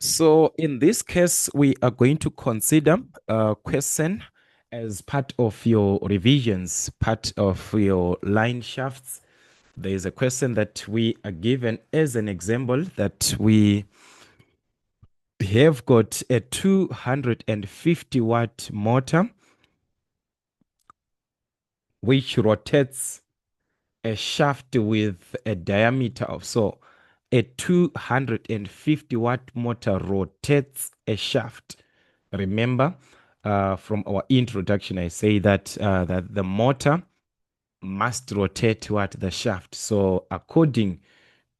So in this case, we are going to consider a question as part of your revisions, part of your line shafts. There is a question that we are given as an example that we have got a 250-watt motor which rotates a shaft with a diameter of so a 250-watt motor rotates a shaft. Remember, from our introduction, I say that the motor must rotate what the shaft. So according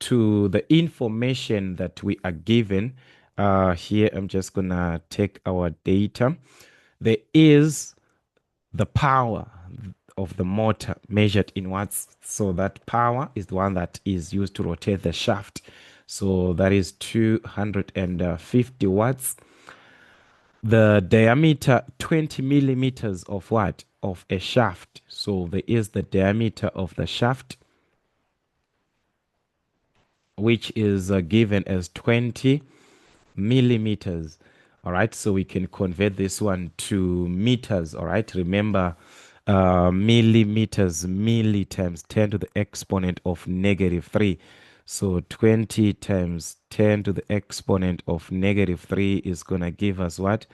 to the information that we are given, here I'm just gonna take our data. There is the power of the motor measured in watts. So that power is the one that is used to rotate the shaft. So that is 250 watts. The diameter 20 millimeters of what? Of a shaft. So there is the diameter of the shaft, which is given as 20 millimeters. All right, so we can convert this one to meters. All right, remember millimeters, milli times 10 to the exponent of -3. So 20 times 10 to the exponent of -3 is going to give us what?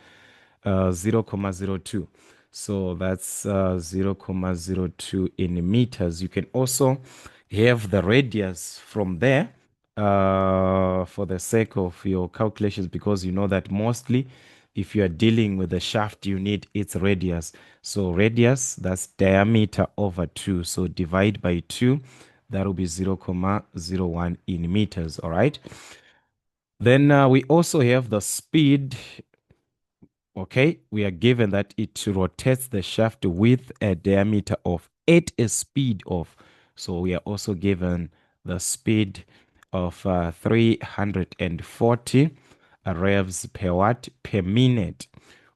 0.02. So that's 0.02 in meters. You can also have the radius from there for the sake of your calculations, because you know that mostly if you are dealing with the shaft, you need its radius. So radius, that's diameter over 2. So divide by 2, that will be 0.01 in meters. All right. Then we also have the speed. Okay, we are given that it rotates the shaft with a diameter of at a speed of. So we are also given the speed of 340 revs per watt per minute.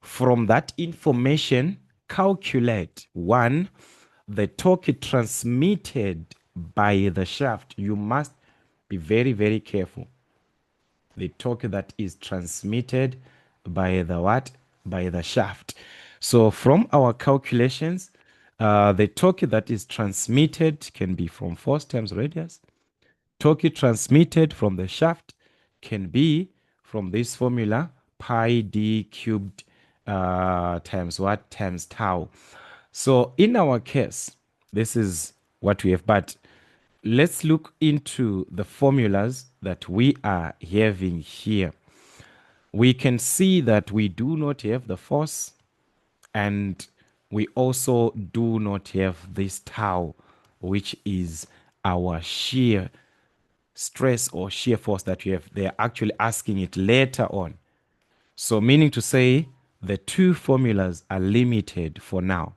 From that information, calculate one, the torque transmitted by the shaft. You must be very, very careful. The torque that is transmitted by the what? By the shaft. So from our calculations, the torque that is transmitted can be from force times radius. Torque transmitted from the shaft can be from this formula, pi d cubed times what? Times tau. So in our case, this is what we have, but let's look into the formulas that we are having here. We can see that we do not have the force, and we also do not have this tau, which is our shear stress or shear force that we have. They're actually asking it later on. So meaning to say the two formulas are limited for now.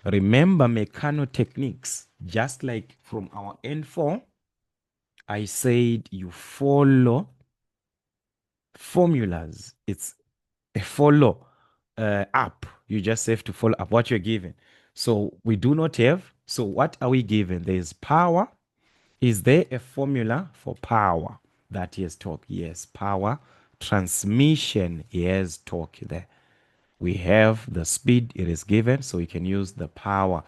Remember mechanotechnics, just like from our N4, I said you follow formulas. It's a follow up. You just have to follow up what you're given. So we do not have. So what are we given? There's power. Is there a formula for power? That is torque. Yes, power. Transmission, yes, torque there. We have the speed, it is given, so we can use the power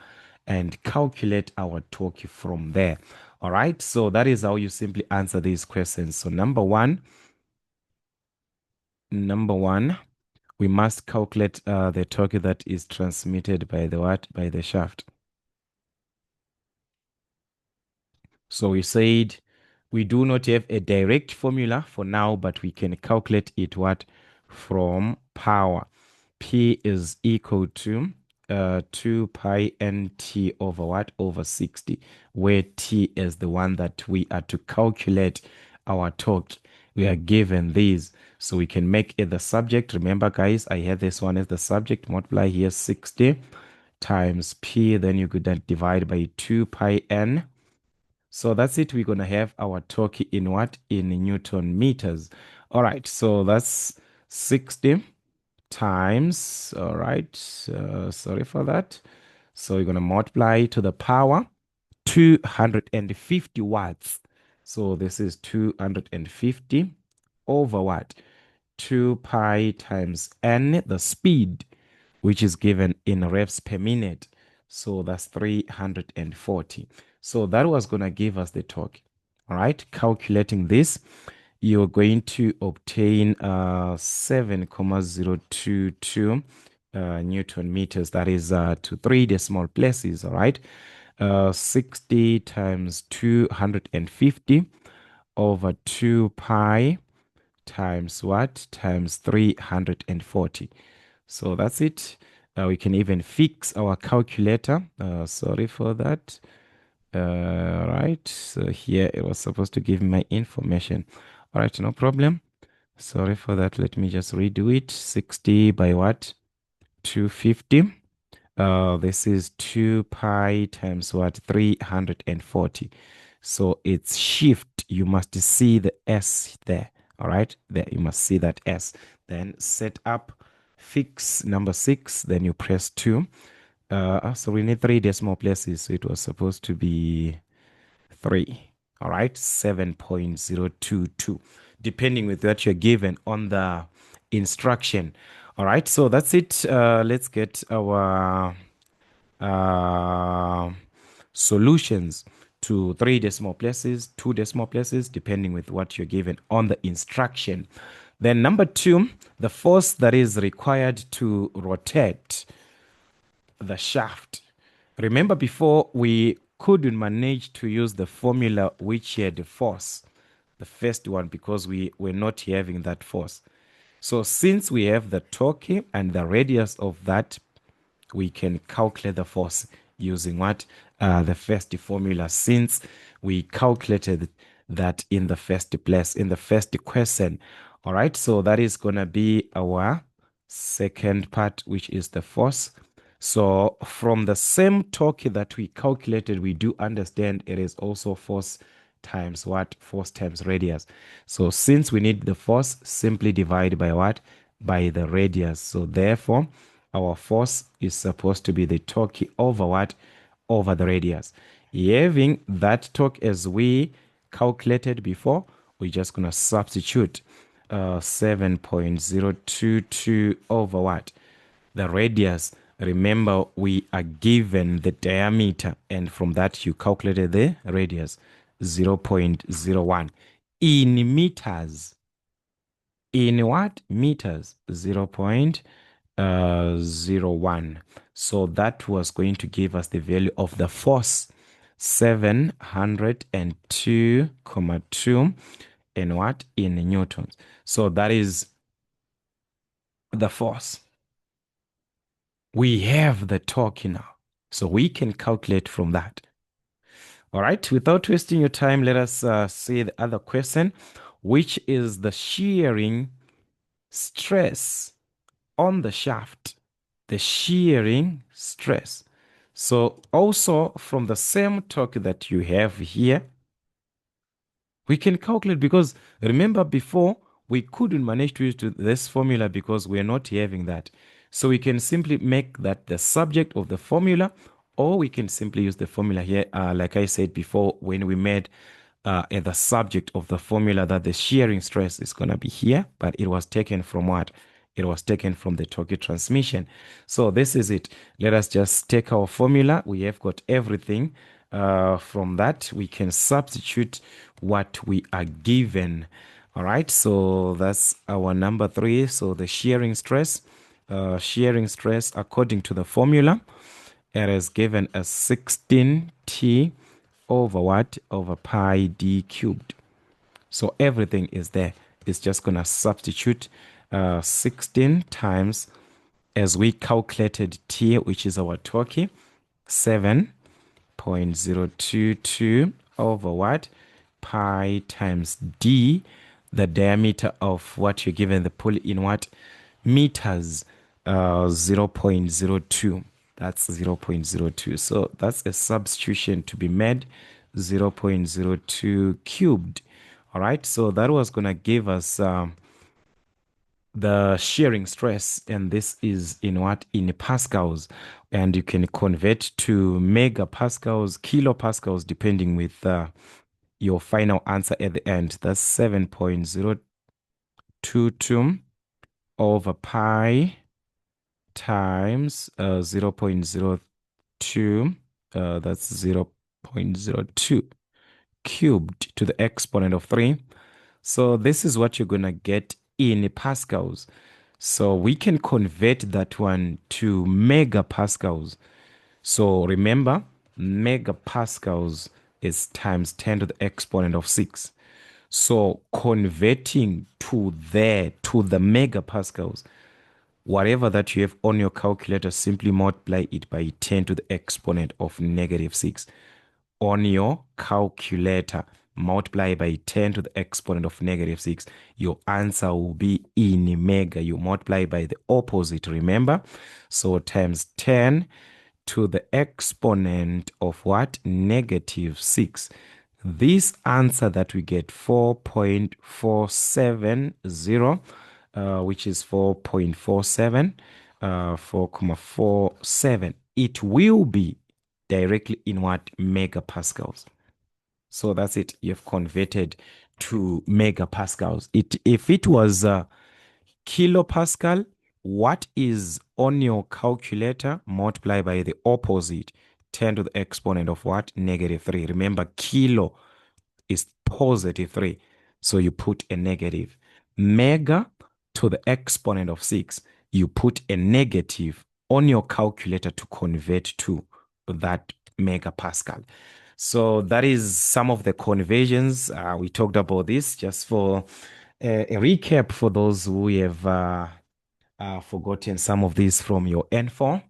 and calculate our torque from there. All right, so that is how you simply answer these questions. So number one, we must calculate the torque that is transmitted by the what? By the shaft. So we said we do not have a direct formula for now, but we can calculate it what? From power. P is equal to 2 pi nt over what? Over 60, where T is the one that we are to calculate our torque. We are given these, so we can make it the subject. Remember, guys, I had this one as the subject. Multiply here 60 times P, then you could then divide by 2 pi n. So that's it. We're going to have our torque in what? In Newton meters. All right, so that's 60 times, all right, sorry for that. So we're going to multiply to the power 250 watts. So this is 250 over what? 2 pi times n, the speed, which is given in revs per minute. So that's 340. So that was going to give us the torque. All right, calculating this, you're going to obtain 7,022 Newton meters. That is to 3 decimal places. All right, 60 times 250 over 2 pi times what? Times 340. So that's it. We can even fix our calculator. Sorry for that. Right. So here it was supposed to give me my information. All right, no problem. Sorry for that. Let me just redo it. 60 by what? 250. This is 2 pi times what? 340. So it's shift. You must see the S there. All right. There you must see that S. Then set up, fix number 6. Then you press 2. So we need 3 decimal places. So it was supposed to be 3. All right. 7.022. Depending with what you're given on the instruction. All right. So that's it. Let's get our uh, solutions to 3 decimal places, 2 decimal places, depending with what you're given on the instruction. Then number 2, the force that is required to rotate the shaft. Remember before we couldn't manage to use the formula which had the force, the first one, because we were not having that force. So since we have the torque and the radius of that, we can calculate the force using what? The first formula, since we calculated that in the first place, in the first question. All right, so that is going to be our second part, which is the force. So from the same torque that we calculated, we do understand it is also force times what? Force times radius. So since we need the force, simply divide by what? By the radius. So therefore, our force is supposed to be the torque over what? Over the radius. Having that torque as we calculated before, we're just going to substitute 7.022 over what? The radius. Remember, we are given the diameter, and from that you calculated the radius, 0.01 in meters. In what? Meters, 0.01. So that was going to give us the value of the force, 702,2 in what? In newtons. So that is the force. We have the torque now, so we can calculate from that. All right, without wasting your time, let us see the other question, which is the shearing stress on the shaft. The shearing stress. So also from the same torque that you have here, we can calculate, because remember before we couldn't manage to use this formula because we're not having that. So we can simply make that the subject of the formula, or we can simply use the formula here, like I said before, when we made the subject of the formula, that the shearing stress is going to be here, but it was taken from what? It was taken from the torque transmission. So this is it. Let us just take our formula. We have got everything. From that, we can substitute what we are given. All right, so that's our number 3. So the shearing stress, according to the formula, it is given as 16t over what? Over pi d cubed. So everything is there. It's just going to substitute 16 times, as we calculated t, which is our torque, 7.022 over what? Pi times d, the diameter of what you're given the pulley in what? Meters, 0.02. That's 0.02. So that's a substitution to be made, 0.02 cubed. All right, so that was going to give us the shearing stress, and this is in what? In pascals, and you can convert to megapascals, kilopascals, depending with your final answer at the end. That's 7.022 over pi times 0.02, that's 0.02 cubed to the exponent of 3. So this is what you're going to get in pascals. So we can convert that one to megapascals. So remember, megapascals is times 10 to the exponent of 6. So converting to the megapascals, whatever that you have on your calculator, simply multiply it by 10 to the exponent of negative 6. On your calculator, multiply by 10 to the exponent of negative 6. Your answer will be in mega. You multiply by the opposite, remember? So times 10 to the exponent of what? Negative 6. This answer that we get 4.470, which is 4.47, 4.47, it will be directly in what? Megapascals. So that's it. You've converted to megapascals. If it was kilopascal, what is on your calculator, multiply by the opposite, 10 to the exponent of what? Negative 3. Remember, kilo is positive 3. So you put a negative. Mega to the exponent of 6, you put a negative on your calculator to convert to that megapascal. So that is some of the conversions. We talked about this just for a recap for those who have forgotten some of these from your N4.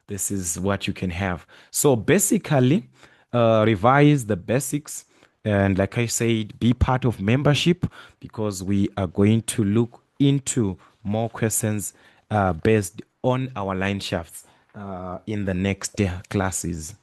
This is what you can have. So basically, revise the basics. And like I said, be part of membership because we are going to look into more questions based on our line shafts in the next classes.